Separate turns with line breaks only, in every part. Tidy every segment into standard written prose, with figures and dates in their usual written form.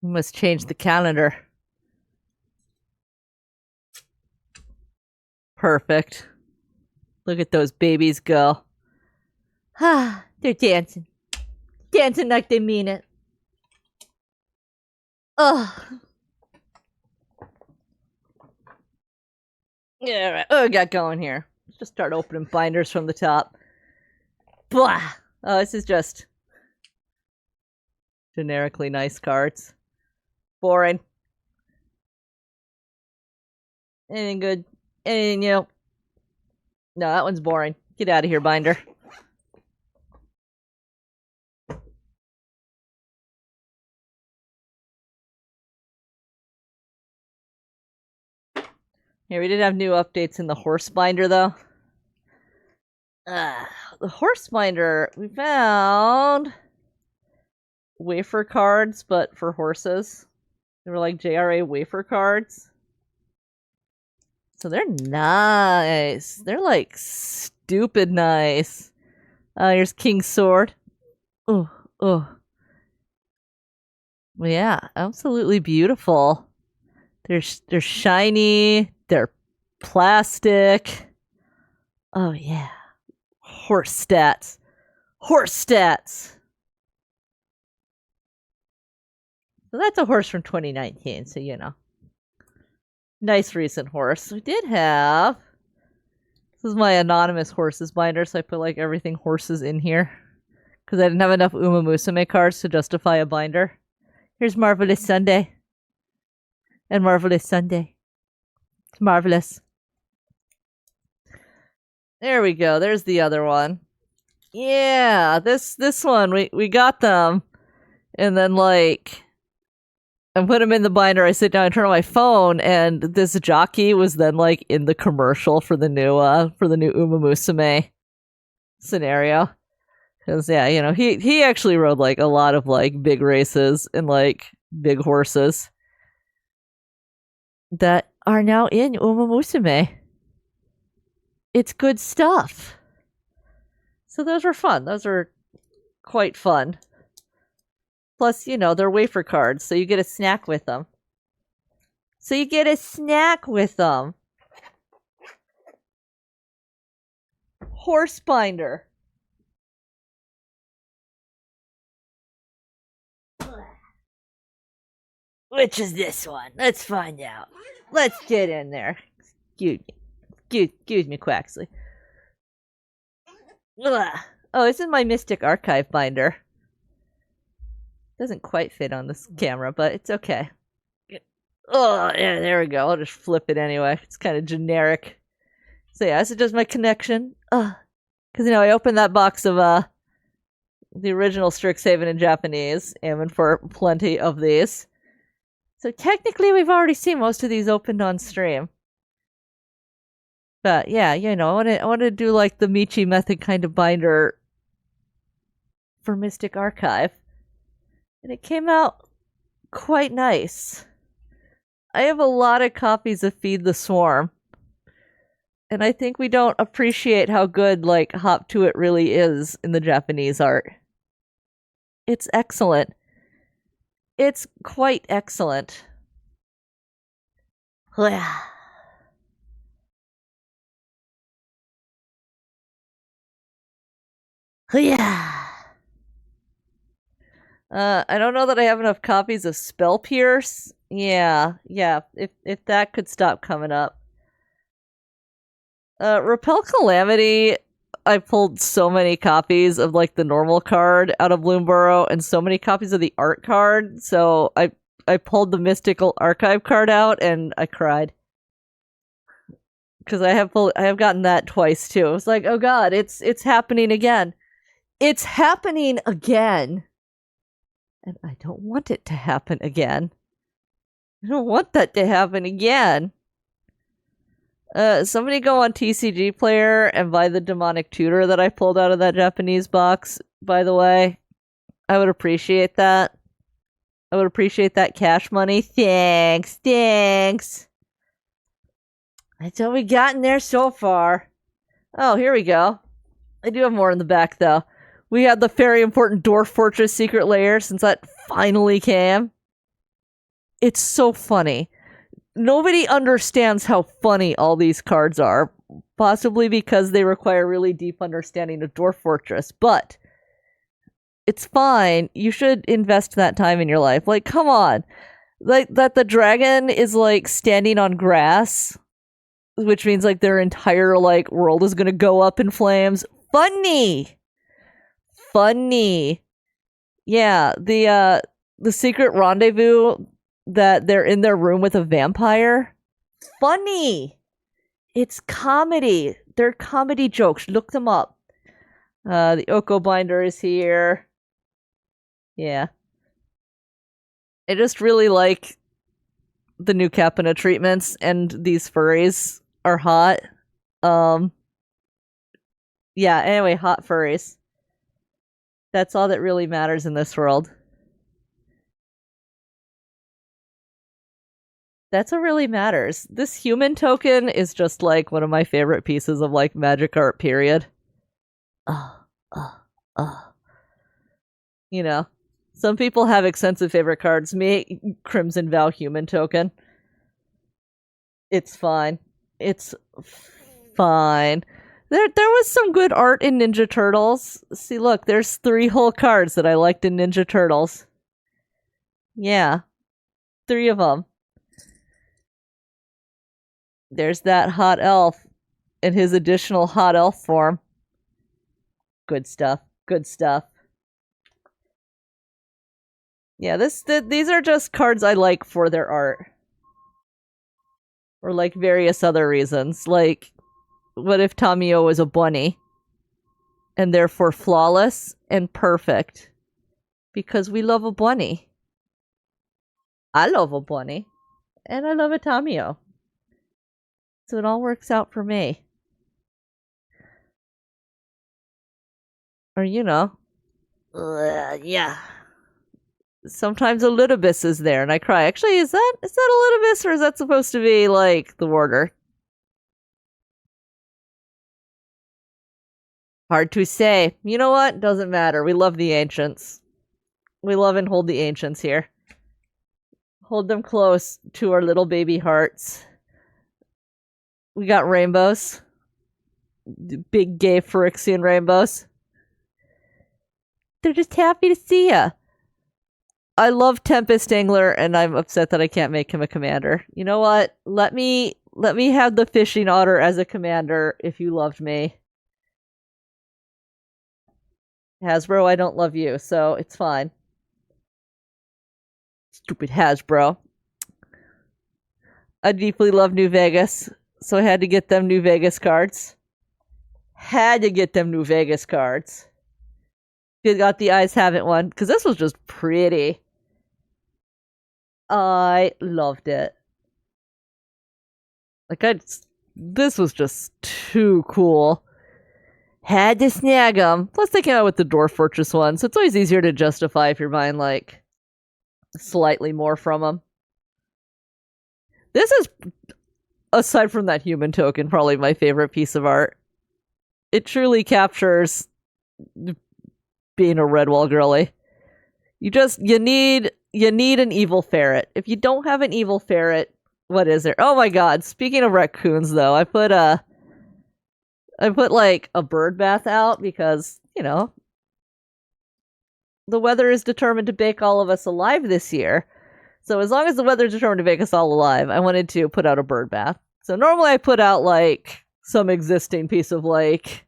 We must change the calendar. Perfect. Look at those babies go. Ah, they're dancing. Dancing like they mean it. Ugh. Yeah, all right. What we got going here? Let's just start opening binders from the top. Blah. Oh, this is just generically nice cards. Boring. Anything good? Anything new? No, that one's boring. Get out of here, binder. Here, we did have new updates in the horse binder, though. The horse binder, we found wafer cards, but for horses. They were like JRA wafer cards. So they're nice. They're like stupid nice. Here's King's Sword. Oh. Yeah, absolutely beautiful. They're shiny. They're plastic. Oh yeah. Horse stats. So that's a horse from 2019, so you know. Nice recent horse. We did have... This is my anonymous horses binder, so I put like everything horses in here. Because I didn't have enough Uma Musume cards to justify a binder. Here's Marvelous Sunday. And Marvelous Sunday. It's marvelous. There we go. There's the other one. Yeah, this one, we got them. And then like... I put them in the binder, I sit down and turn on my phone, and this jockey was then like in the commercial for the new Uma Musume scenario. Because yeah, you know, he actually rode like a lot of like big races and like big horses that are now in Uma Musume. It's good stuff. So those were fun. Those were quite fun. Plus, you know, they're wafer cards, so you get a snack with them. Horse binder. Which is this one? Let's find out. Let's get in there. Excuse me, Quaxley. Ugh. Oh, this is my Mystic Archive binder. Doesn't quite fit on this camera, but it's okay. Oh, yeah, there we go. I'll just flip it anyway. It's kind of generic. So yeah, this is just my connection. Because, you know, I opened that box of the original Strixhaven in Japanese, aiming for plenty of these. So technically we've already seen most of these opened on stream. But yeah, you know, I want to do like the Michi method kind of binder for Mystic Archive. And it came out quite nice. I have a lot of copies of Feed the Swarm. And I think we don't appreciate how good, like, Hop to It really is in the Japanese art. It's excellent. It's quite excellent. Yeah. I don't know that I have enough copies of Spell Pierce. Yeah. If that could stop coming up. Repel Calamity, I pulled so many copies of like the normal card out of Bloomborough and so many copies of the art card. So I pulled the Mystical Archive card out and I cried. Because I have gotten that twice too. I was like, oh god, it's happening again. It's happening again. And I don't want it to happen again. I don't want that to happen again. Somebody go on TCG Player and buy the Demonic Tutor that I pulled out of that Japanese box, by the way. I would appreciate that. I would appreciate that cash money. Thanks. That's all we got in there so far. Oh, here we go. I do have more in the back, though. We had the very important Dwarf Fortress Secret Lair, since that finally came. It's so funny. Nobody understands how funny all these cards are, possibly because they require really deep understanding of Dwarf Fortress, but it's fine. You should invest that time in your life. Like, come on. Like, that the dragon is, like, standing on grass, which means, like, their entire, like, world is gonna go up in flames. Funny! Funny. Yeah, the secret rendezvous that they're in their room with a vampire. Funny. It's comedy. They're comedy jokes. Look them up. The Oko Binder is here. Yeah. I just really like the new Capina treatments, and these furries are hot. Yeah, anyway, hot furries. That's all that really matters in this world. That's what really matters. This human token is just like one of my favorite pieces of like magic art, period. Uh, uh, uh. You know, some people have extensive favorite cards. Me, Crimson Vow human token. It's fine. It's fine. There was some good art in Ninja Turtles. See, look, there's 3 whole cards that I liked in Ninja Turtles. Yeah. 3 of them. There's that hot elf in his additional hot elf form. Good stuff. Good stuff. Yeah, these are just cards I like for their art. Or like various other reasons. Like, what if Tamio was a bunny? And therefore flawless and perfect. Because we love a bunny. I love a bunny. And I love a Tamio. So it all works out for me. Or, you know. Yeah. Sometimes a Litobus is there and I cry. Actually, is that a Litobus, or is that supposed to be, like, the warder? Hard to say. You know what? Doesn't matter. We love the ancients. We love and hold the ancients here. Hold them close to our little baby hearts. We got rainbows. Big gay Phyrexian rainbows. They're just happy to see ya. I love Tempest Angler, and I'm upset that I can't make him a commander. You know what? Let me have the fishing otter as a commander if you loved me. Hasbro, I don't love you, so it's fine. Stupid Hasbro. I deeply love New Vegas, so I had to get them New Vegas cards. Had to get them New Vegas cards. You got the Eyes Haven't one, because this was just pretty. I loved it. Like, this was just too cool. Had to snag them. Plus, they came out with the Dwarf Fortress one, so it's always easier to justify if you're buying, like, slightly more from them. This is, aside from that human token, probably my favorite piece of art. It truly captures being a Redwall girly. You need an evil ferret. If you don't have an evil ferret, what is there? Oh my god, speaking of raccoons though, I put like a bird bath out because, you know, the weather is determined to bake all of us alive this year. So as long as the weather is determined to bake us all alive, I wanted to put out a bird bath. So normally I put out like some existing piece of like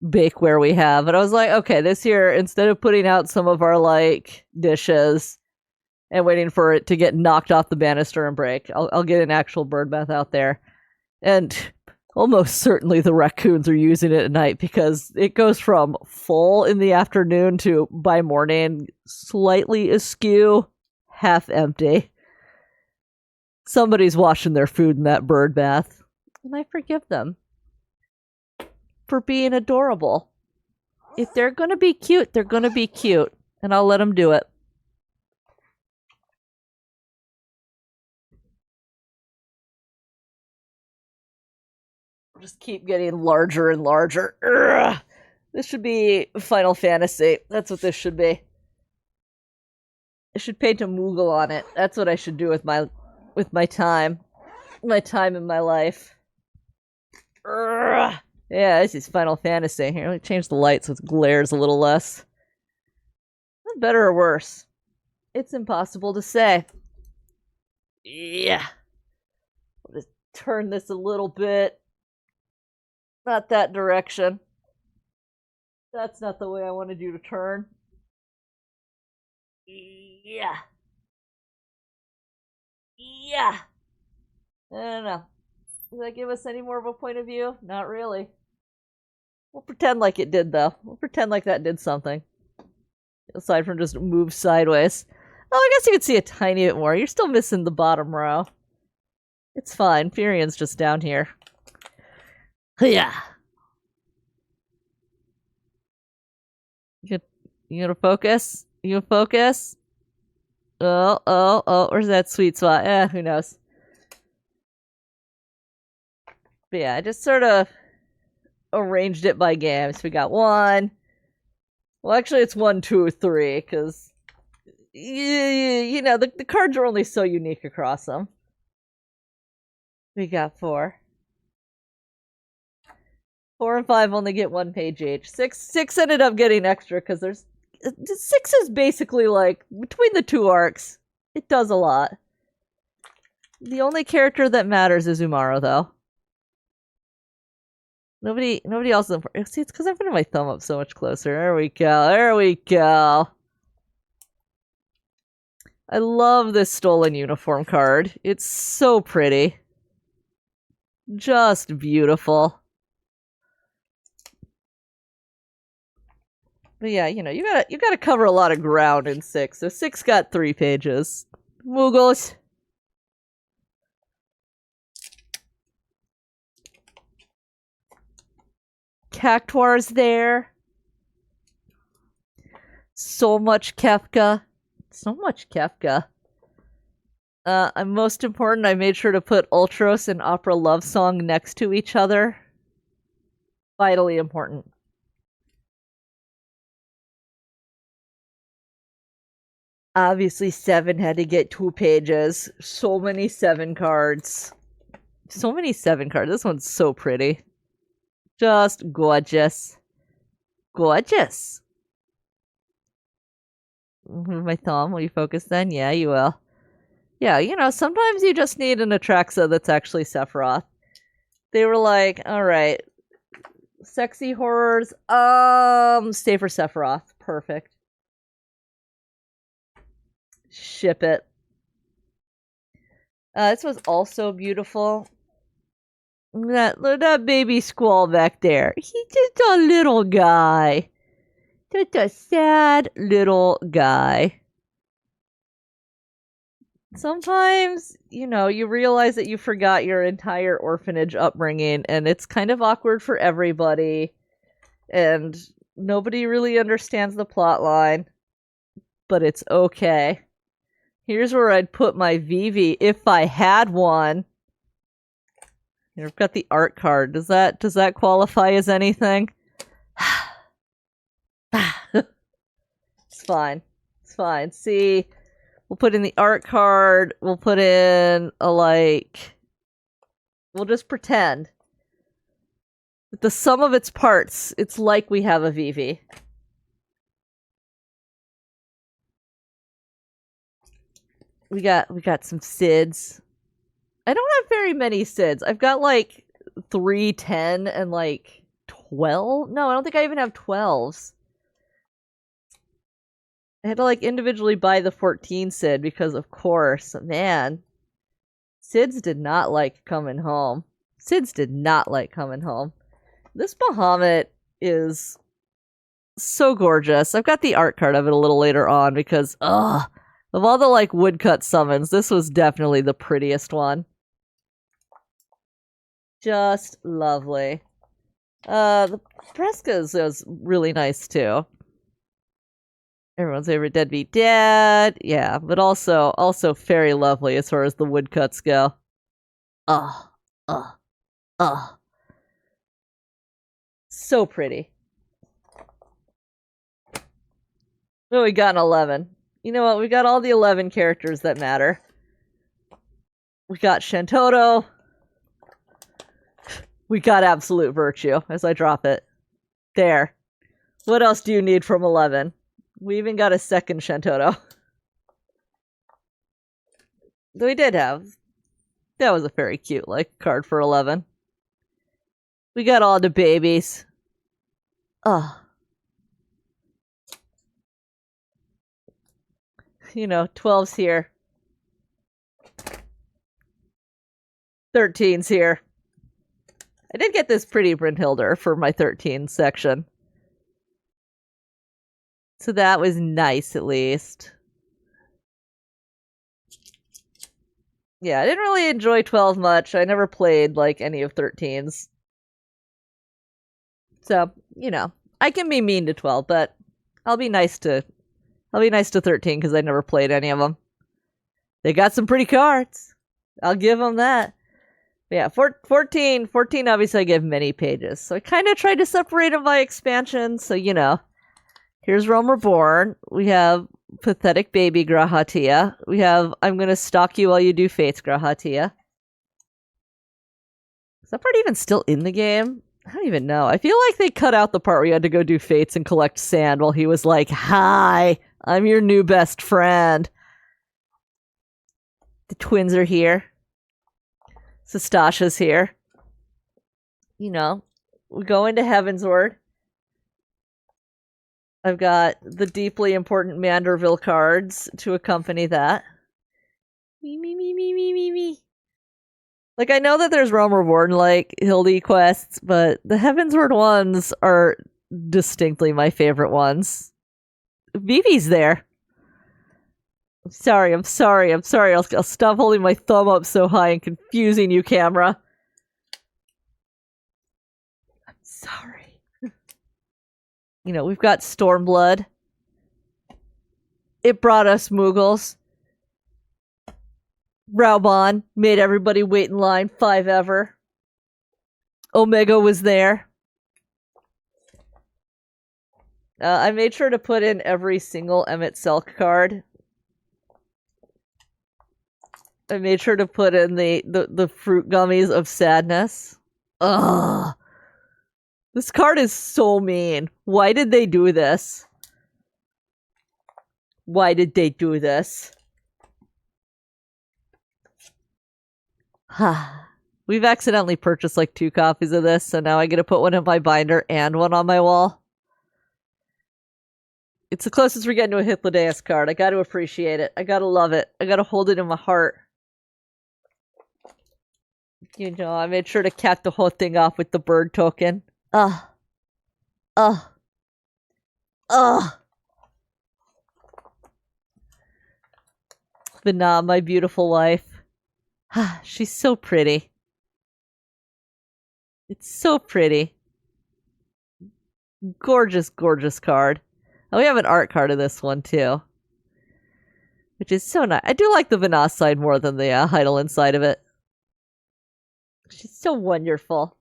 bakeware we have, but I was like, okay, this year, instead of putting out some of our like dishes and waiting for it to get knocked off the banister and break, I'll get an actual bird bath out there. And almost certainly the raccoons are using it at night because it goes from full in the afternoon to, by morning, slightly askew, half empty. Somebody's washing their food in that bird bath, and I forgive them for being adorable. If they're gonna be cute, they're gonna be cute, and I'll let them do it. Just keep getting larger and larger. Ugh. This should be Final Fantasy. That's what this should be. I should paint a Moogle on it. That's what I should do with my time. My time in my life. Urgh. Yeah, this is Final Fantasy. Here, let me change the light so it glares a little less. Is that better or worse? It's impossible to say. Yeah. I'll just turn this a little bit. Not that direction. That's not the way I wanted you to turn. Yeah. Yeah. I don't know. Does that give us any more of a point of view? Not really. We'll pretend like it did, though. We'll pretend like that did something. Aside from just move sideways. Oh, I guess you could see a tiny bit more. You're still missing the bottom row. It's fine. Furion's just down here. Yeah. You gonna focus? You gonna focus? Oh. Where's that sweet spot? Who knows? But yeah, I just sort of arranged it by games. We got 1. Well, actually, it's 1, 2, 3, because you know the cards are only so unique across them. We got 4. 4 and 5 only get 1 page each. 6 ended up getting extra because there's 6 is basically like between the 2 arcs. It does a lot. The only character that matters is Umaro, though. Nobody else is important. See, it's because I'm putting my thumb up so much closer. There we go. There we go. I love this stolen uniform card. It's so pretty. Just beautiful. But yeah, you know, you gotta cover a lot of ground in 6. So 6 got 3 pages. Moogles. Cactuar's there. So much Kefka. So much Kefka. Most important, I made sure to put Ultros and Opera Love Song next to each other. Vitally important. Obviously, 7 had to get 2 pages. So many 7 cards. So many 7 cards. This one's so pretty. Just gorgeous. Gorgeous. My thumb, will you focus then? Yeah, you will. Yeah, you know, sometimes you just need an Atraxa that's actually Sephiroth. They were like, alright, sexy horrors, stay for Sephiroth. Perfect. Ship it. This was also beautiful. That baby squall back there. He's just a little guy. Just a sad little guy. Sometimes, you know, you realize that you forgot your entire orphanage upbringing, and it's kind of awkward for everybody, and nobody really understands the plot line, but it's okay. Here's where I'd put my Vivi if I had one. Here, I've got the art card. Does that qualify as anything? It's fine. It's fine. See, we'll put in the art card. We'll put in a, like... We'll just pretend. With the sum of its parts, it's like we have a Vivi. We got some Sids. I don't have very many Sids. I've got like 3, 10, and like 12. No, I don't think I even have 12s. I had to like individually buy the 14 Sid because, of course, man, Sids did not like coming home. Sids did not like coming home. This Bahamut is so gorgeous. I've got the art card of it a little later on because, of all the like woodcut summons, this was definitely the prettiest one. Just lovely. The Frescas was really nice too. Everyone's favorite deadbeat dad. Yeah, but also very lovely as far as the woodcuts go. So pretty. Oh, we got an 11. You know what? We got all the 11 characters that matter. We got Shantoto. We got Absolute Virtue as I drop it. There. What else do you need from 11? We even got a second Shantoto. We did have. That was a very cute, like, card for 11. We got all the babies. Ugh. You know, 12's here. 13's here. I did get this pretty Brynhilder for my 13 section. So that was nice, at least. Yeah, I didn't really enjoy 12 much. I never played, like, any of 13's. So, you know, I can be mean to 12, but I'll be nice to 13 because I never played any of them. They got some pretty cards. I'll give them that. But yeah, 14 obviously I give many pages. So I kind of tried to separate them by expansion. So, you know, here's Realm Reborn. We have Pathetic Baby Grahatia. We have I'm Gonna Stalk You While You Do Fates Grahatia. Is that part even still in the game? I don't even know. I feel like they cut out the part where you had to go do Fates and collect sand while he was like, "Hi, I'm your new best friend." The twins are here. Sastasha's here. You know, we go into Heavensward. I've got the deeply important Manderville cards to accompany that. Me. Like, I know that there's Realm Reborn, like, Hildy quests, but the Heavensward ones are distinctly my favorite ones. Vivi's there. I'm sorry. I'll stop holding my thumb up so high and confusing you, camera. I'm sorry. You know, we've got Stormblood. It brought us Moogles. Raubon made everybody wait in line 5 ever. Omega was there. I made sure to put in every single Emmett Selk card. I made sure to put in the fruit gummies of sadness. Ugh. This card is so mean. Why did they do this? Why did they do this? We've accidentally purchased like 2 copies of this, so now I get to put one in my binder and one on my wall. It's the closest we're getting to a Hythlodaeus card. I gotta appreciate it. I gotta love it. I gotta hold it in my heart. You know, I made sure to cap the whole thing off with the bird token. But nah, my beautiful wife. She's so pretty. It's so pretty. Gorgeous, gorgeous card. Oh, we have an art card of this one, too. Which is so nice. I do like the Vanass side more than the Heidelin side of it. She's so wonderful.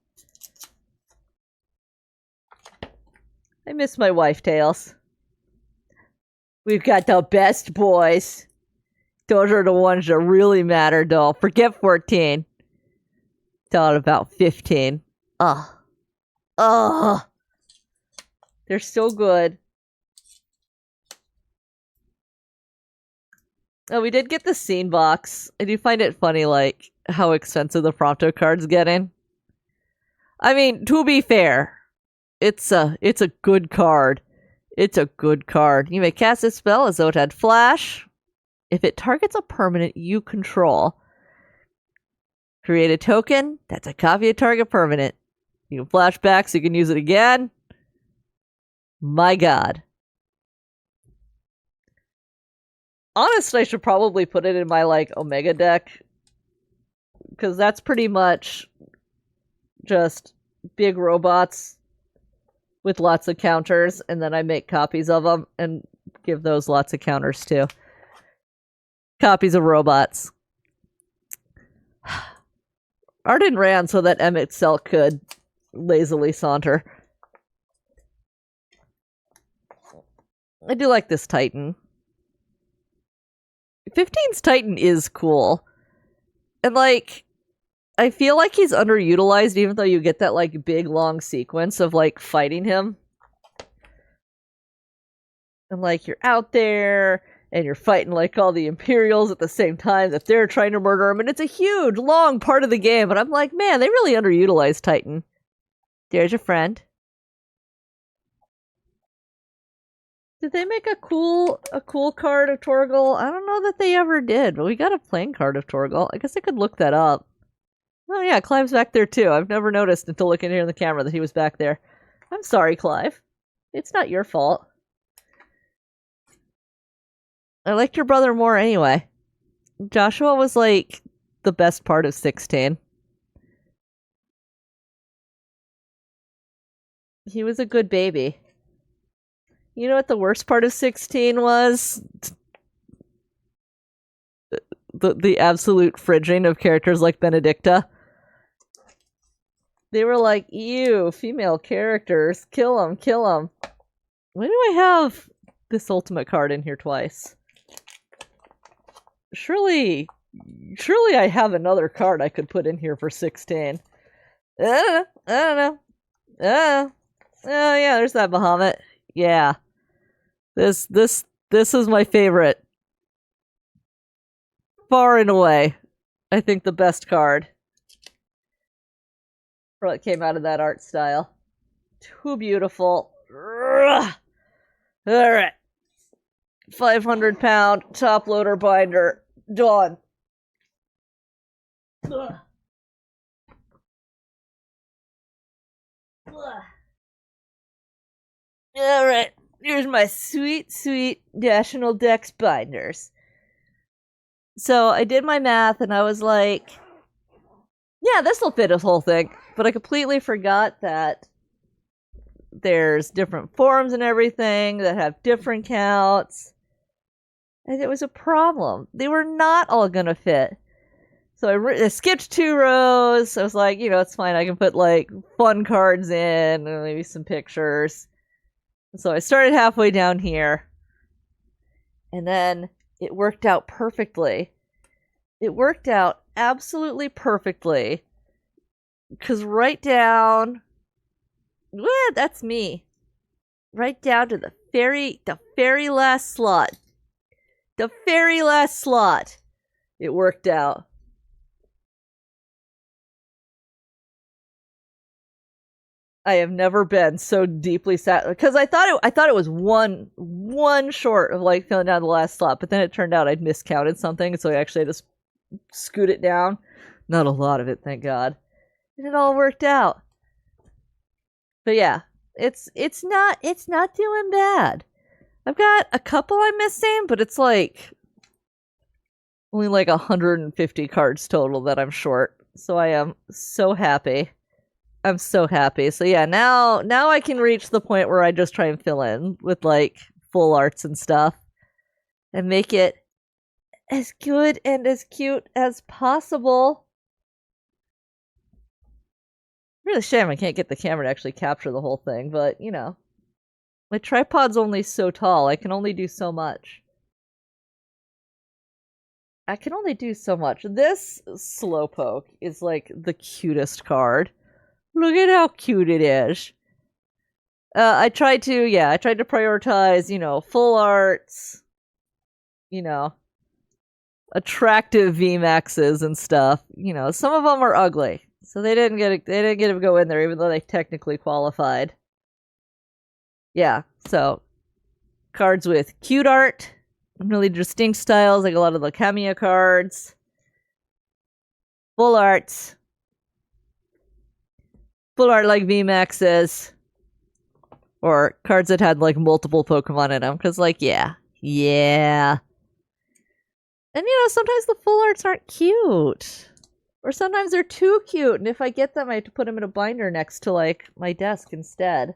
I miss my wife, Tails. We've got the best boys. Those are the ones that really matter, though. Forget 14. Thought about 15. They're so good. Oh, we did get the scene box. I do find it funny, like, how expensive the Prompto card's getting. I mean, to be fair, it's a good card. It's a good card. You may cast a spell as though it had flash. If it targets a permanent you control, create a token. That's a copy of target permanent. You can flash back so you can use it again. My god. Honestly, I should probably put it in my, like, Omega deck. Because that's pretty much just big robots with lots of counters. And then I make copies of them and give those lots of counters, too. Copies of robots. Arden ran so that Emmett Selk could lazily saunter. I do like this Titan. 15's Titan is cool. And, like, I feel like he's underutilized, even though you get that, like, big, long sequence of, like, fighting him. And, like, you're out there, and you're fighting, like, all the Imperials at the same time that they're trying to murder him, and it's a huge, long part of the game, and I'm like, man, they really underutilized Titan. There's your friend. Did they make a cool card of Torgal? I don't know that they ever did, but we got a playing card of Torgal. I guess I could look that up. Oh yeah, Clive's back there too. I've never noticed until looking here in the camera that he was back there. I'm sorry, Clive. It's not your fault. I liked your brother more anyway. Joshua was like the best part of 16. He was a good baby. You know what the worst part of 16 was? The absolute fridging of characters like Benedicta. They were like, ew, female characters. Kill them, kill them. Why do I have this ultimate card in here twice? Surely I have another card I could put in here for 16. I don't know. Oh yeah, there's that Bahamut. Yeah. This is my favorite. Far and away. I think the best card. For what came out of that art style. Too beautiful. Alright. 500-pound top loader binder. Done. Alright. Here's my sweet, sweet National Dex binders. So I did my math and I was like, yeah, this will fit this whole thing. But I completely forgot that there's different forms and everything that have different counts. And it was a problem. They were not all gonna fit. So I skipped 2 rows. I was like, you know, it's fine. I can put like fun cards in and maybe some pictures. So I started halfway down here. And then it worked out perfectly. It worked out absolutely perfectly. Because right down... that's me. Right down to the very last slot. The very last slot. It worked out. I have never been so deeply sad because I thought it was one short of like filling down the last slot, but then it turned out I'd miscounted something, so I actually had to scoot it down. Not a lot of it, thank God, and it all worked out. But yeah, it's not doing bad. I've got a couple I'm missing, but it's like only like 150 cards total that I'm short. So I am so happy. I'm so happy. So yeah, now I can reach the point where I just try and fill in with like full arts and stuff and make it as good and as cute as possible. Really shame I can't get the camera to actually capture the whole thing, but you know, my tripod's only so tall. I can only do so much. This Slowpoke is like the cutest card. Look at how cute it is. I tried to prioritize, you know, full arts, you know, attractive VMAXs and stuff. You know, some of them are ugly, so they didn't get to go in there, even though they technically qualified. Yeah, so cards with cute art, really distinct styles, like a lot of the cameo cards. Full arts. Full art like VMAXs. Or cards that had like multiple Pokemon in them. Because like, yeah. And you know, sometimes the full arts aren't cute. Or sometimes they're too cute. And if I get them, I have to put them in a binder next to like my desk instead.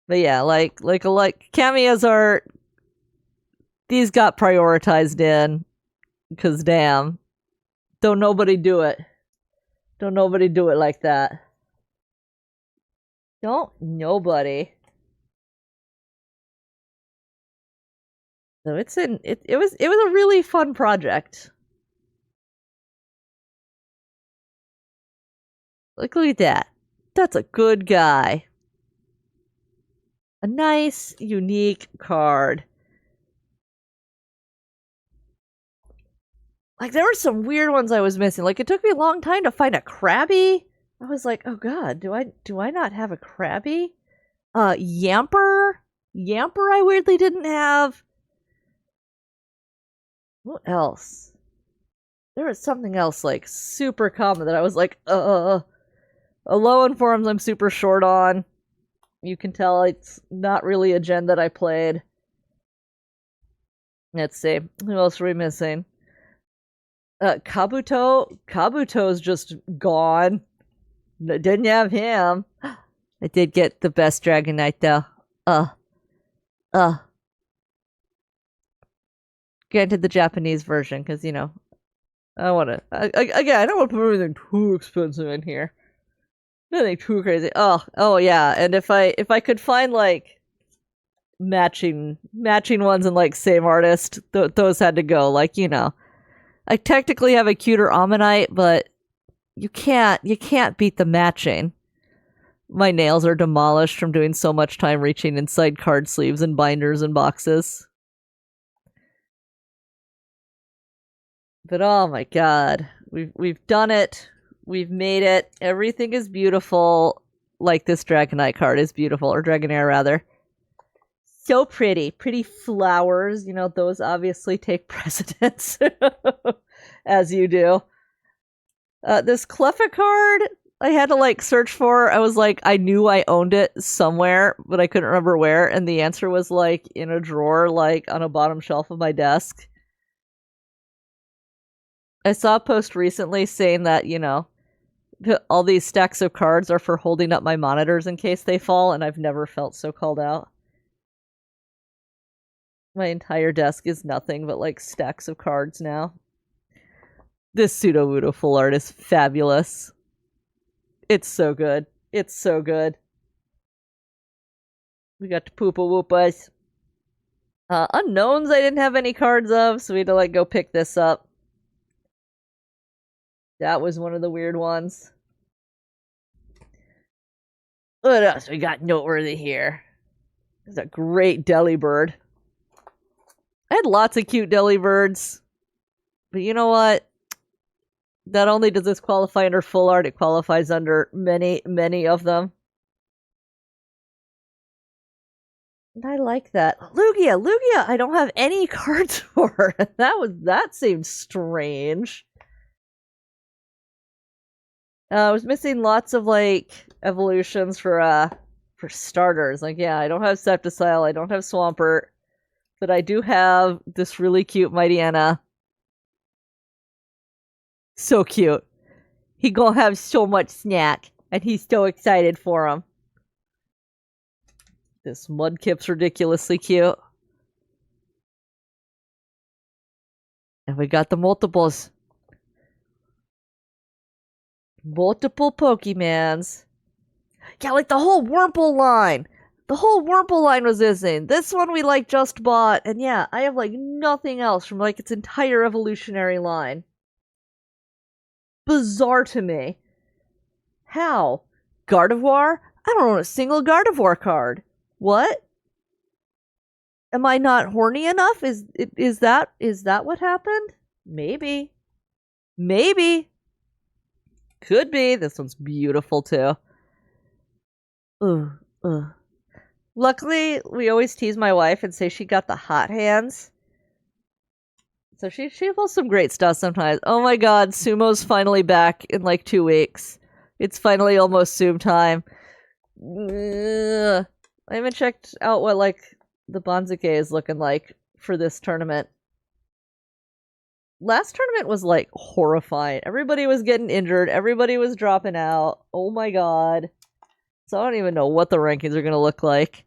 But yeah, like cameos are... These got prioritized in. Because damn. Don't nobody do it. Don't nobody do it like that. Don't nobody. So it was a really fun project. Like, look at that. That's a good guy. A nice, unique card. Like, there were some weird ones I was missing. Like, it took me a long time to find a Krabby. I was like, oh god, do I not have a Krabby? Yamper? Yamper I weirdly didn't have. What else? There was something else, like, super common that I was like, Alolan forums I'm super short on. You can tell it's not really a gen that I played. Let's see. Who else are we missing? Kabuto. Kabuto's just gone. Didn't have him. I did get the best Dragonite though. Granted the Japanese version, because I don't want to put everything too expensive in here. Nothing too crazy. Oh yeah, and if I could find like matching ones and like same artist, those had to go. Like I technically have a cuter Ammonite, but you can't beat the matching. My nails are demolished from doing so much time reaching inside card sleeves and binders and boxes. But oh my god, we've done it. We've made it. Everything is beautiful. Like this Dragonite card is beautiful, or Dragonair rather. So pretty. Pretty flowers. Those obviously take precedence. As you do. This Cleffa card, I had to like search for. I was like, I knew I owned it somewhere, but I couldn't remember where. And the answer was like in a drawer, like on a bottom shelf of my desk. I saw a post recently saying that, all these stacks of cards are for holding up my monitors in case they fall, and I've never felt so called out. My entire desk is nothing but like stacks of cards now. This Sudowoodo full art is fabulous. It's so good. It's so good. We got the Poopa Woopas. Unknowns I didn't have any cards of, so we had to like go pick this up. That was one of the weird ones. What else we got noteworthy here? There's a great Delibird. I had lots of cute Delibirds. But you know what? Not only does this qualify under full art, it qualifies under many, many of them. And I like that. Lugia! Lugia! I don't have any cards for. That seemed strange. I was missing lots of like evolutions for starters. Like, yeah, I don't have Sceptile, I don't have Swampert, but I do have this really cute Mightyena. So cute. He gonna have so much snack, and he's so excited for him. This Mudkip's ridiculously cute. And we got the multiples. Multiple Pokemans. Yeah, like the whole Wurmple line. The whole Wurmple line was missing. This one we like just bought. And yeah, I have like nothing else from like its entire evolutionary line. Bizarre to me. How? Gardevoir? I don't own a single Gardevoir card. What? Am I not horny enough? Is that what happened? Maybe. Maybe. Could be. This one's beautiful too. Luckily, we always tease my wife and say she got the hot hands. So she pulls some great stuff sometimes. Oh my god, Sumo's finally back in like 2 weeks. It's finally almost Zoom time. I haven't checked out what like the Banzuke is looking like for this tournament. Last tournament was like horrifying. Everybody was getting injured. Everybody was dropping out. Oh my god. So I don't even know what the rankings are going to look like.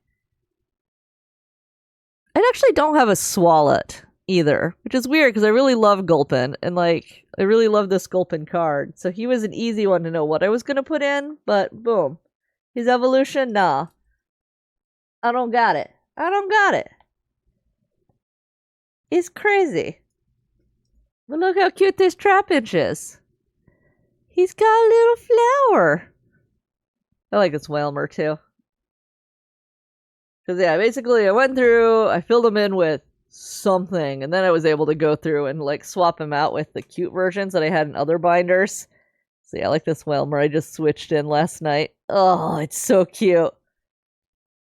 I actually don't have a Swalot either, which is weird because I really love Gulpin, and like I really love this Gulpin card. So he was an easy one to know what I was going to put in, but boom. His evolution, nah. I don't got it. I don't got it. is crazy. But look how cute this Trapinch is. He's got a little flower. I like this Whalmer too. Because yeah, basically I went through, I filled them in with something, and then I was able to go through and like swap them out with the cute versions that I had in other binders. So yeah, I like this Whalmer I just switched in last night. Oh, it's so cute.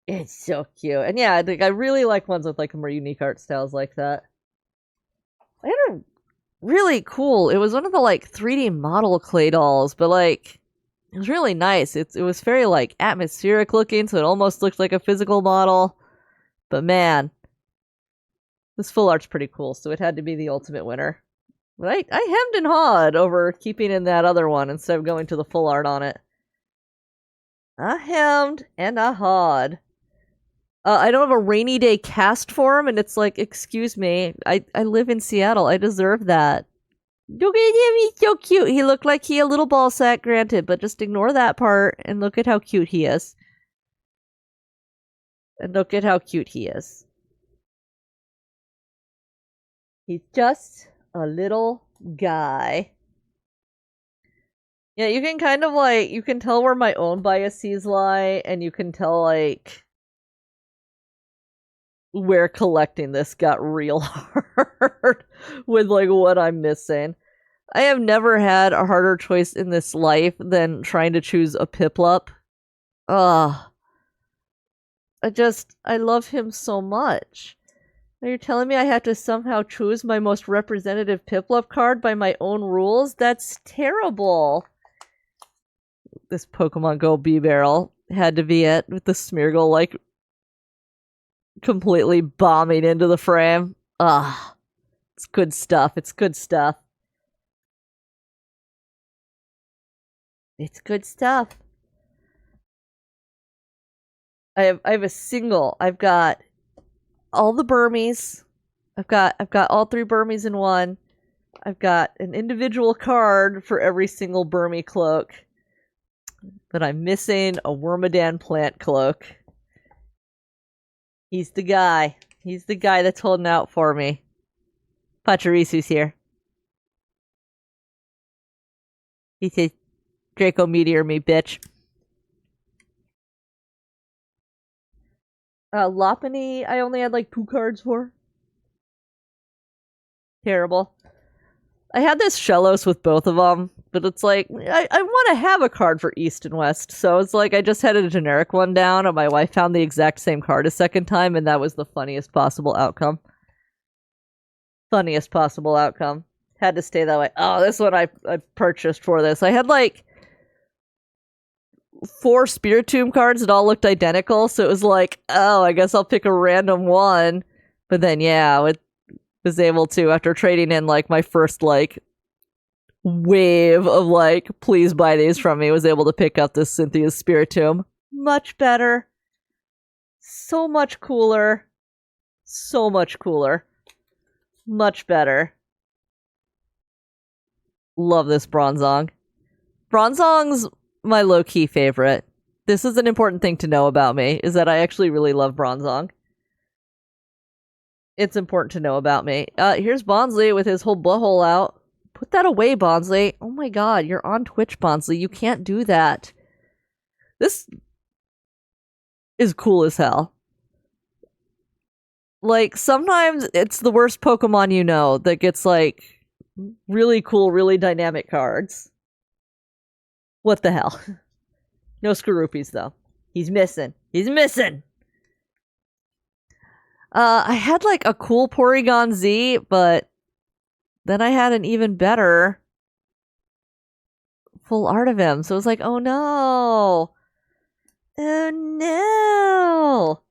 It's so cute. And yeah, I think I really like ones with like more unique art styles like that. I had a really cool, it was one of the like 3D model clay dolls, but like it was really nice. It was very like atmospheric looking, so it almost looked like a physical model. But man, this full art's pretty cool, so it had to be the ultimate winner. But I hemmed and hawed over keeping in that other one instead of going to the full art on it. I hemmed and I hawed. I don't have a rainy day cast for him, and it's like, excuse me, I live in Seattle. I deserve that. Look at him, he's so cute. He looked like he a little ball sack, granted, but just ignore that part and look at how cute he is. And look at how cute he is. He's just a little guy. Yeah, you can kind of like, you can tell where my own biases lie, and you can tell like where collecting this got real hard with like what I'm missing. I have never had a harder choice in this life than trying to choose a Piplup. Ugh. I love him so much. Now you're telling me I have to somehow choose my most representative Piplup card by my own rules? That's terrible. This Pokemon Go B-Barrel had to be it, with the Smeargle like completely bombing into the frame. Ugh. It's good stuff. It's good stuff. It's good stuff. I have a single. I've got all the Burmies. I've got all 3 Burmies in one. I've got an individual card for every single Burmy cloak. But I'm missing a Wormadam plant cloak. He's the guy. He's the guy that's holding out for me. Pachirisu's here. He says, Draco Meteor me, bitch. Lopunny, I only had like 2 cards for. Terrible. I had this Shellos with both of them, but it's like, I want to have a card for East and West, so it's like I just had a generic one down, and my wife found the exact same card a second time, and that was the funniest possible outcome. Funniest possible outcome. Had to stay that way. Oh, this one I purchased for this. I had like 4 Spiritomb cards that all looked identical, so it was like, oh, I guess I'll pick a random one. But then, yeah, it was able to, after trading in like my first like wave of like, please buy these from me, was able to pick up this Cynthia's Spiritomb. Much better. So much cooler. So much cooler. Much better. Love this Bronzong. Bronzong's my low-key favorite. This is an important thing to know about me, is that I actually really love Bronzong. It's important to know about me. Here's Bonsley with his whole butthole out. Put that away, Bonsley. Oh my god, you're on Twitch, Bonsley. You can't do that. This is cool as hell. Like, sometimes it's the worst Pokemon you know that gets, like, really cool, really dynamic cards. What the hell? No Skorupies, though. He's missing. He's missing! I had, like, a cool Porygon Z, but then I had an even better full art of him. So it was like, oh no! Oh no!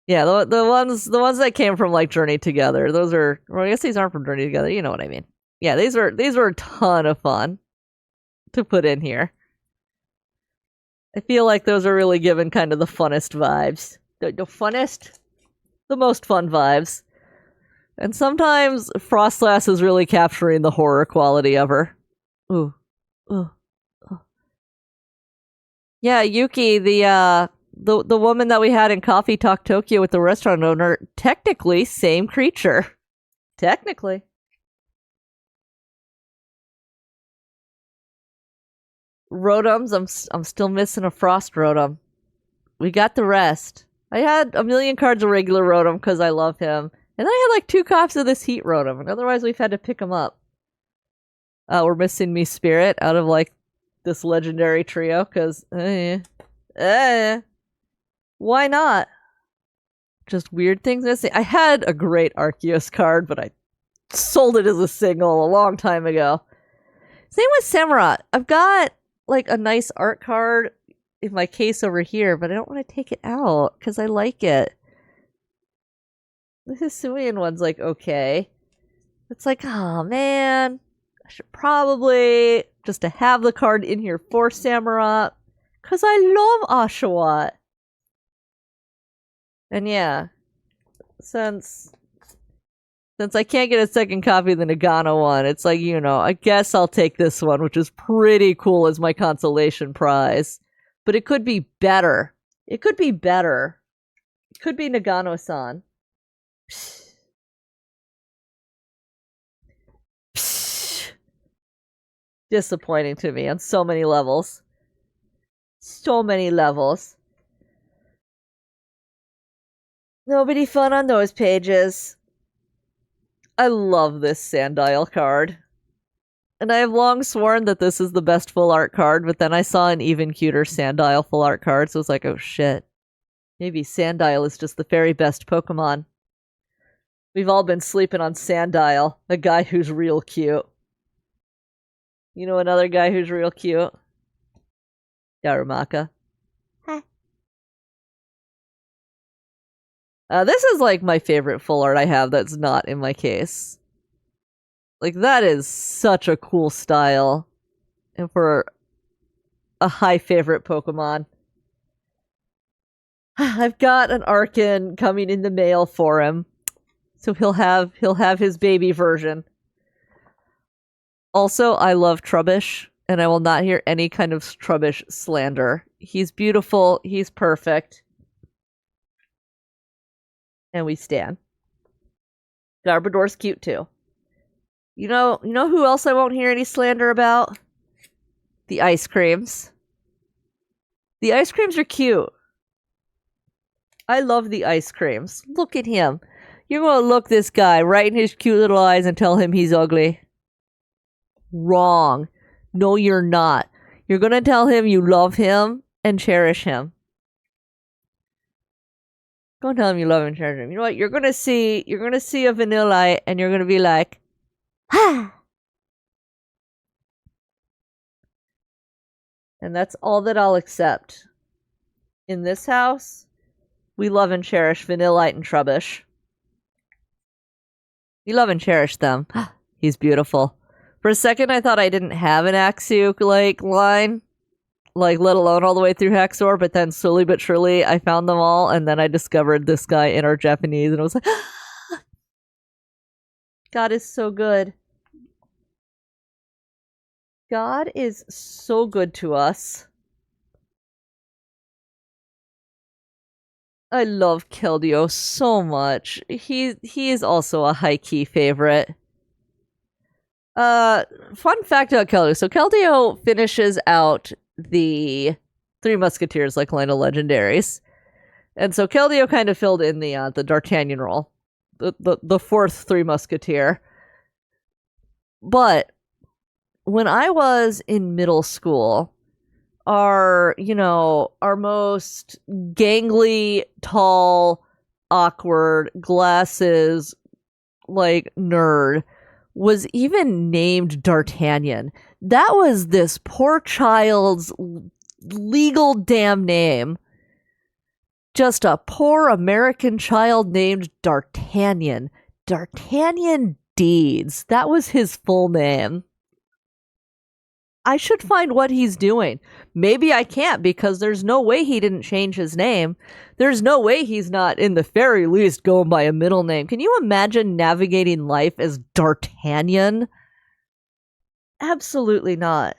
Yeah, the ones that came from like Journey Together, those are, well, I guess these aren't from Journey Together, you know what I mean. Yeah, these were a ton of fun to put in here. I feel like those are really given kind of the funnest vibes. The funnest? The most fun vibes. And sometimes Frostlass is really capturing the horror quality of her. Ooh. Ooh. Oh. Yeah, Yuki, the the woman that we had in Coffee Talk Tokyo with the restaurant owner, technically same creature. Technically. Rotoms, I'm still missing a frost rotom. We got the rest. I had a million cards of regular rotom because I love him. And then I had like 2 copies of this heat rotom, and otherwise we've had to pick him up. We're missing me Spirit out of like this legendary trio, because why not? Just weird things missing. I had a great Arceus card, but I sold it as a single a long time ago. Same with Samurott. I've got like a nice art card in my case over here, but I don't want to take it out because I like it. The Hisuian one's like okay. It's like, oh man, I should probably just to have the card in here for Samurott because I love Oshawott. And yeah, since I can't get a second copy of the Nagano one, it's like, you know, I guess I'll take this one, which is pretty cool as my consolation prize. But it could be better. It could be better. It could be Nagano-san. Disappointing to me on so many levels. So many levels. Nobody fun on those pages. I love this Sandile card. And I have long sworn that this is the best full art card, but then I saw an even cuter Sandile full art card, so I was like, oh shit. Maybe Sandile is just the very best Pokemon. We've all been sleeping on Sandile, a guy who's real cute. You know another guy who's real cute? Darumaka. Hi. This is like my favorite full art I have that's not in my case. Like, that is such a cool style. And for a high favorite Pokemon. I've got an Arkin coming in the mail for him. So he'll have his baby version. Also, I love Trubbish, and I will not hear any kind of Trubbish slander. He's beautiful, he's perfect. And we stand. Garbodor's cute too. You know who else I won't hear any slander about? The ice creams. The ice creams are cute. I love the ice creams. Look at him. You're gonna look this guy right in his cute little eyes and tell him he's ugly. Wrong. No, you're not. You're gonna tell him you love him and cherish him. Go tell him you love him and cherish him. You know what? You're gonna see a Vanillite and you're gonna be like, ha! And that's all that I'll accept. In this house, we love and cherish Vanillite and Trubbish. We love and cherish them. He's beautiful. For a second, I thought I didn't have an Axew, like, line. Like, let alone all the way through Haxor, but then slowly but surely, I found them all, and then I discovered this guy in our Japanese, and I was like, God is so good. God is so good to us. I love Keldeo so much. He is also a high-key favorite. Fun fact about Keldeo. So Keldeo finishes out the Three Musketeers like line of legendaries. And so Keldeo kind of filled in the D'Artagnan role. The fourth Three Musketeer. But when I was in middle school, our most gangly, tall, awkward, glasses, like, nerd was even named D'Artagnan. That was this poor child's legal damn name. Just a poor American child named D'Artagnan. D'Artagnan Deeds. That was his full name. I should find what he's doing. Maybe I can't because there's no way he didn't change his name. There's no way he's not, in the very least, going by a middle name. Can you imagine navigating life as D'Artagnan? Absolutely not.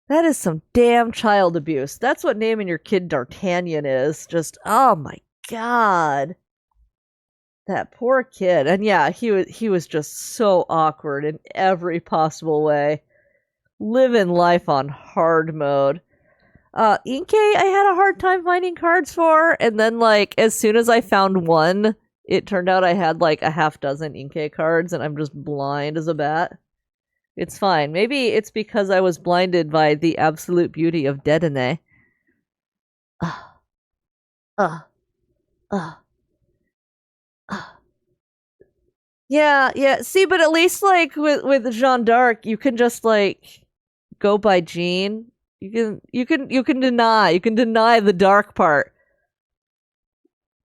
That is some damn child abuse. That's what naming your kid D'Artagnan is. Just, oh my god. That poor kid. And yeah, he was just so awkward in every possible way. Living life on hard mode. Inkay, I had a hard time finding cards for, and then like as soon as I found one, it turned out I had like a half dozen Inkay cards, and I'm just blind as a bat. It's fine. Maybe it's because I was blinded by the absolute beauty of Dedenne. Uh, uh, uh, uh. Yeah. See, but at least like with Jeanne d'Arc, you can just like go by Jean. You can deny the dark part.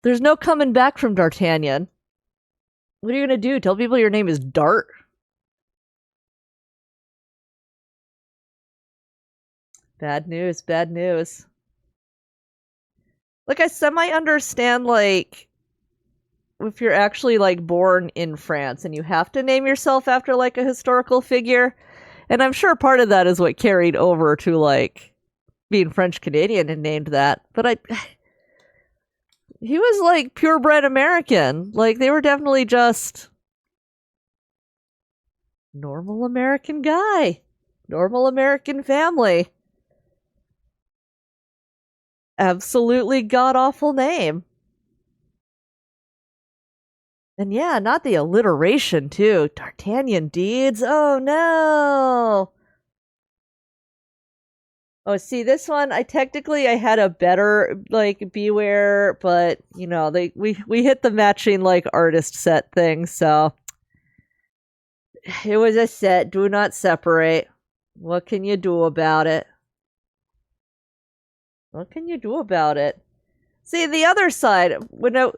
There's no coming back from D'Artagnan. What are you gonna do? Tell people your name is Dart? Bad news, bad news. Like, I semi-understand, like, if you're actually, like, born in France and you have to name yourself after, like, a historical figure. And I'm sure part of that is what carried over to, like, being French-Canadian and named that. But he was, like, purebred American. Like, they were definitely just normal American guy. Normal American family. Absolutely god-awful name. And yeah, not the alliteration, too. D'Artagnan deeds? Oh, no! Oh, see, this one, I had a better, like, Beware, but, you know, we hit the matching, like, artist set thing, so... It was a set. Do not separate. What can you do about it? What can you do about it? See, the other side,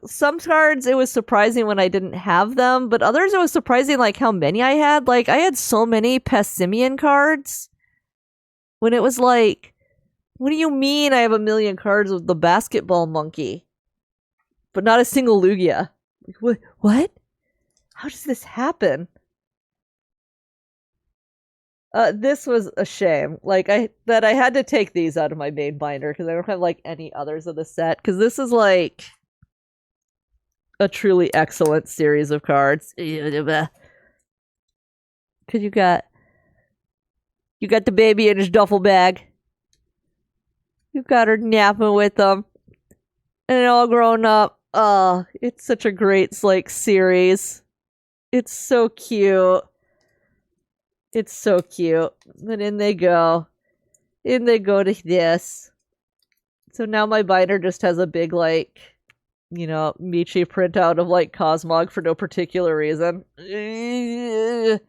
some cards, it was surprising when I didn't have them, but others, it was surprising, like, how many I had. Like, I had so many Passimian cards. When it was like, what do you mean I have a million cards with the basketball monkey? But not a single Lugia. What? How does this happen? This was a shame. Like, I had to take these out of my main binder because I don't have, like, any others of the set. Because this is, like, a truly excellent series of cards. Because you got the baby in his duffel bag. You got her napping with them. And all grown up. Oh, it's such a great, like, series. It's so cute. It's so cute. And in they go. In they go to this. So now my binder just has a big, like, you know, Michi printout of, like, Cosmog for no particular reason. Can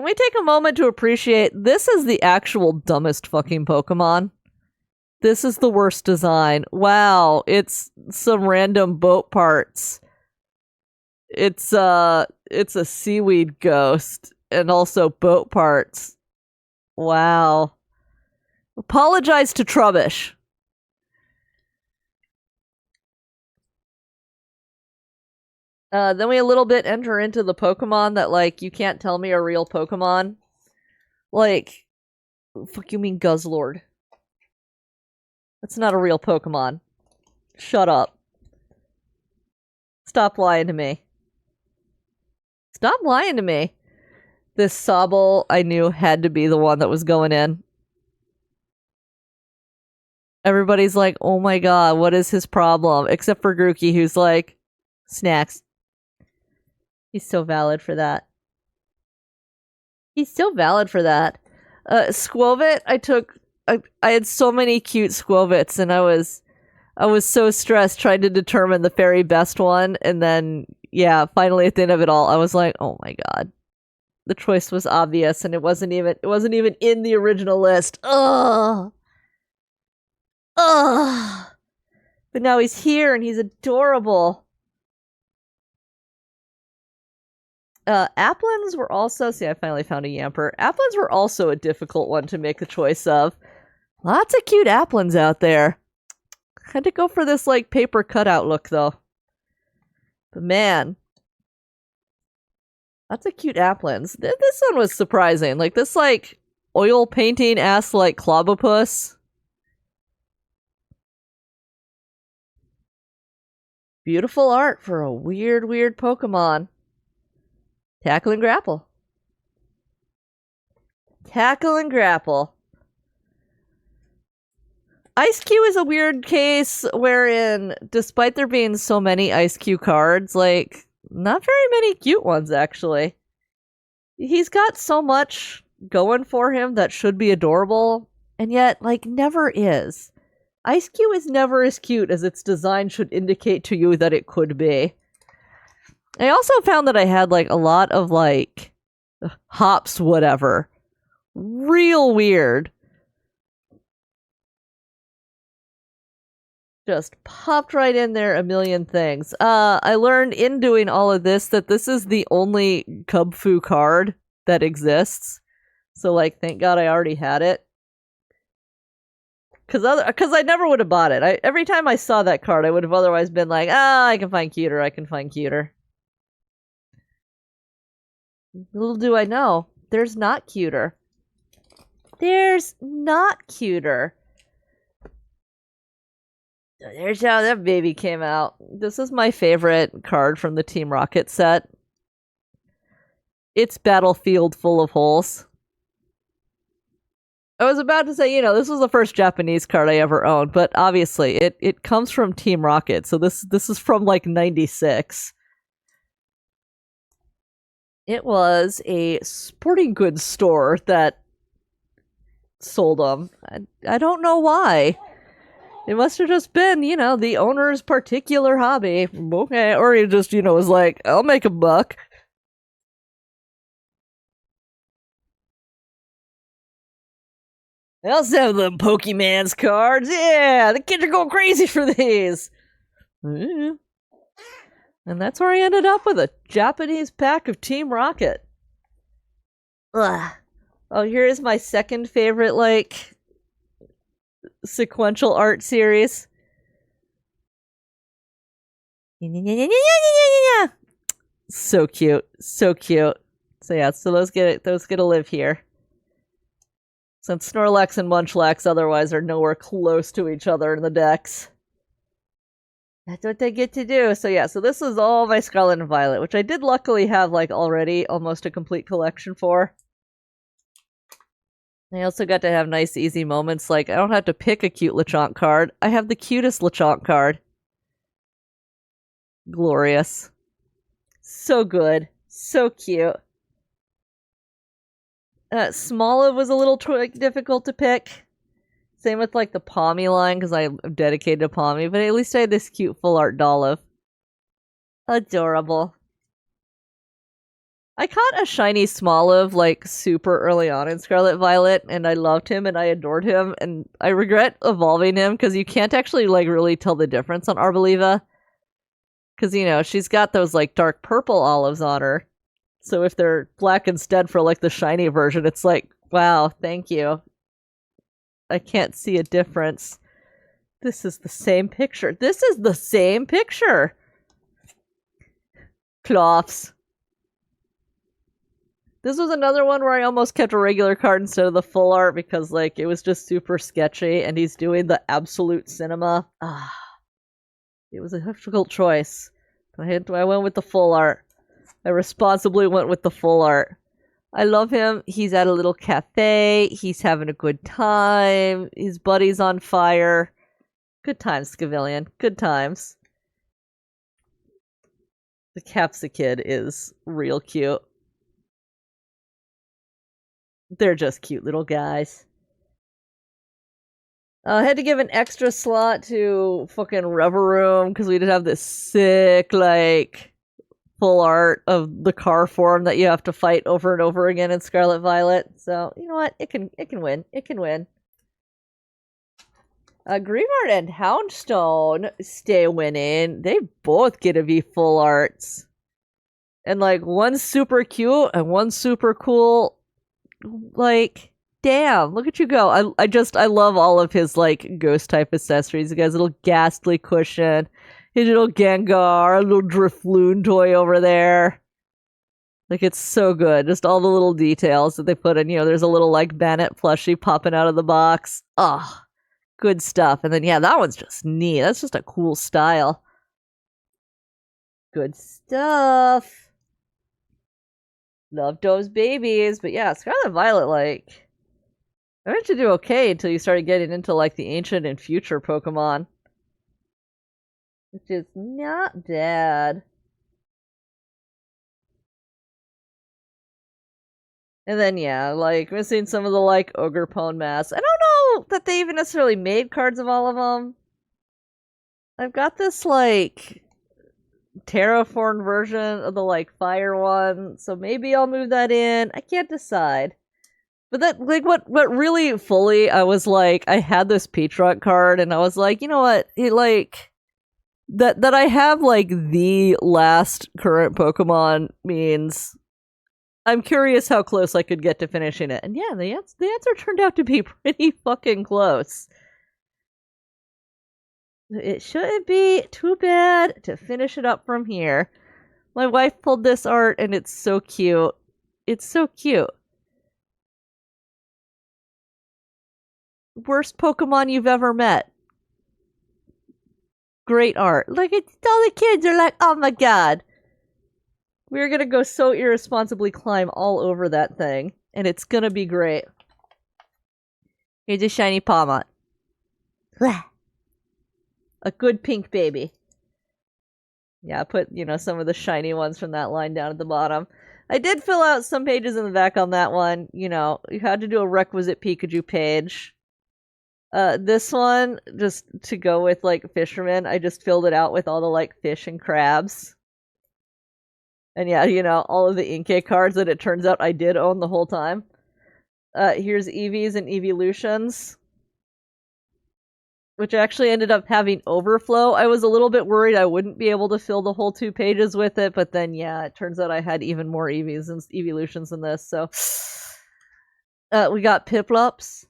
we take a moment to appreciate this is the actual dumbest fucking Pokemon? This is the worst design. Wow, it's some random boat parts. It's a seaweed ghost and also boat parts. Wow. Apologize to Trubbish. Then we a little bit enter into the Pokemon that, like, you can't tell me are real Pokemon. Like, fuck you mean Guzzlord? That's not a real Pokemon. Shut up. Stop lying to me. Stop lying to me. This Sobble, I knew had to be the one that was going in. Everybody's like, oh my god, what is his problem? Except for Grookey, who's like, snacks. He's so valid for that. He's so valid for that. Squovit, I had so many cute Squovits, and I was so stressed trying to determine the very best one, and then, yeah, finally at the end of it all, I was like, oh my god. The choice was obvious, and it wasn't even in the original list. Ugh. Ugh. But now he's here, and he's adorable. Applins were also... See, I finally found a Yamper. Applins were also a difficult one to make a choice of. Lots of cute Applins out there. Had to go for this, like, paper cutout look, though. But man. Lots of cute Applins. This one was surprising. Like, this, like... oil painting ass like Clobopus. Beautiful art for a weird, weird Pokemon. Tackle and Grapple. Tackle and Grapple. Ice-Q is a weird case wherein, despite there being so many Ice-Q cards, like, not very many cute ones, actually. He's got so much going for him that should be adorable, and yet, like, never is. Ice-Q is never as cute as its design should indicate to you that it could be. I also found that I had, like, a lot of, like, hops whatever. Real weird. Just popped right in there a million things. I learned in doing all of this that this is the only Cub Fu card that exists. So, like, thank God I already had it. Because I never would have bought it. Every time I saw that card, I would have otherwise been like, I can find cuter, I can find cuter. Little do I know, there's not cuter. There's not cuter. There's how that baby came out. This is my favorite card from the Team Rocket set. It's Battlefield Full of Holes. I was about to say, this was the first Japanese card I ever owned, but obviously it comes from Team Rocket, so this is from like 96. It was a sporting goods store that sold them. I don't know why. It must have just been, the owner's particular hobby. Okay, or he just, was like, I'll make a buck. They also have the Pokemon's cards. Yeah, the kids are going crazy for these. And that's where I ended up with a Japanese pack of Team Rocket. Ugh. Oh, here's my second favorite, like, sequential art series. So cute. So cute. So yeah, so those get to live here. Since Snorlax and Munchlax otherwise are nowhere close to each other in the decks. That's what they get to do. So yeah, so this is all my Scarlet and Violet, which I did luckily have, like, already almost a complete collection for. I also got to have nice, easy moments, like, I don't have to pick a cute Lechonk card. I have the cutest Lechonk card. Glorious. So good. So cute. Smoliv was a little difficult to pick. Same with, like, the Palmy line, because I'm dedicated to Palmy, but at least I had this cute full art Dolliv. Adorable. I caught a shiny Smoliv, like, super early on in Scarlet Violet, and I loved him and I adored him, and I regret evolving him, because you can't actually, like, really tell the difference on Arboliva. Because, she's got those, like, dark purple olives on her. So if they're black instead for, like, the shiny version, it's like, wow, thank you. I can't see a difference. This is the same picture. This is the same picture! Cloths. This was another one where I almost kept a regular card instead of the full art because, like, it was just super sketchy, and he's doing the absolute cinema. It was a difficult choice. I went with the full art. I responsibly went with the full art. I love him. He's at a little cafe. He's having a good time. His buddy's on fire. Good times, Scavillion. Good times. The Capsicid is real cute. They're just cute little guys. I had to give an extra slot to fucking Reverum because we did have this sick, like, full art of the car form that you have to fight over and over again in Scarlet Violet. So, you know what? It can win. It can win. Greavard and Houndstone stay winning. They both get to be full arts. And, like, one's super cute and one's super cool. Like, damn, look at you go. I love all of his, like, ghost type accessories. He got his little Ghastly cushion, his little Gengar, a little Drifloon toy over there. Like, it's so good. Just all the little details that they put in. You know, there's a little, like, Bennett plushie popping out of the box. Oh, good stuff. And then, yeah, that one's just neat. That's just a cool style. Good stuff. Love those babies. But yeah, Scarlet Violet, like, I managed to do okay until you started getting into, like, the ancient and future Pokemon. Which is not bad. And then, yeah, like, missing some of the, like, Ogre-Pone masks. I don't know that they even necessarily made cards of all of them. I've got this, like, terraformed version of the, like, fire one, so maybe I'll move that in. I can't decide. But that, like, what really fully, I was like, I had this Peachrock card, and I was like, you know what, it, like, that I have, like, the last current Pokemon means I'm curious how close I could get to finishing it. And yeah, the answer turned out to be pretty fucking close. It shouldn't be too bad to finish it up from here. My wife pulled this art and it's so cute. It's so cute. Worst Pokemon you've ever met. Great art. Like, it's all the kids are like, oh my god. We're gonna go so irresponsibly climb all over that thing, and it's gonna be great. Here's a shiny Palmot. A good pink baby. Yeah, I put, you know, some of the shiny ones from that line down at the bottom. I did fill out some pages in the back on that one. You know, you had to do a requisite Pikachu page. This one, just to go with, like, fishermen, I just filled it out with all the, like, fish and crabs. And yeah, you know, all of the Inkay cards that it turns out I did own the whole time. Here's Eevees and Eeveelutions, which actually ended up having overflow. I was a little bit worried I wouldn't be able to fill the whole 2 pages with it, but then, yeah, it turns out I had even more Eevees and Eeveelutions than this, so... we got Piplups.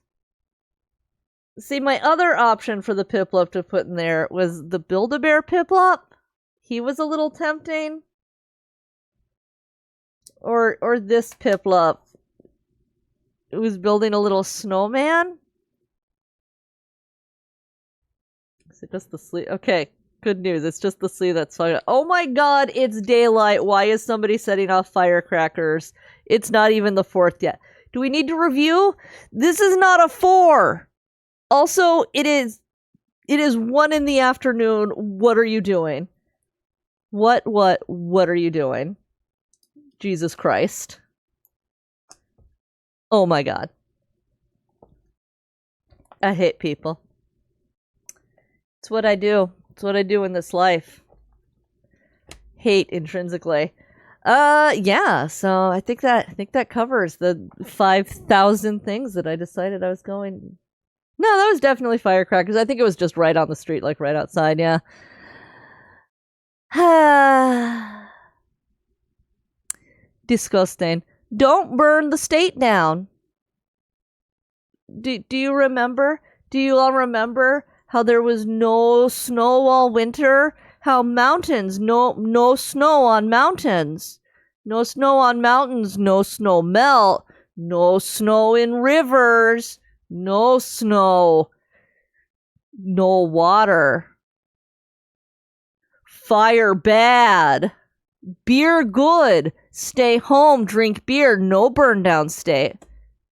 See, my other option for the Piplup to put in there was the Build-A-Bear Piplup. He was a little tempting. Or this Piplup, who's building a little snowman. Is it just the sleeve? Okay, good news. It's just the sleeve that's fine. Oh my god, it's daylight. Why is somebody setting off firecrackers? It's not even the 4th yet. Do we need to review? This is not a 4. Also, it is 1 in the afternoon. What are you doing? What are you doing? Jesus Christ. Oh my god. I hate people. It's what I do. It's what I do in this life. Hate intrinsically. Yeah, so I think that covers the 5,000 things that I decided I was going. No, that was definitely firecrackers. I think it was just right on the street, like right outside, yeah. Disgusting. Don't burn the state down. Do you remember? Do you all remember how there was no snow all winter? How mountains, no snow on mountains. No snow on mountains, no snow melt. No snow in rivers. No snow. No water. Fire bad. Beer good. Stay home, drink beer, no burn down state.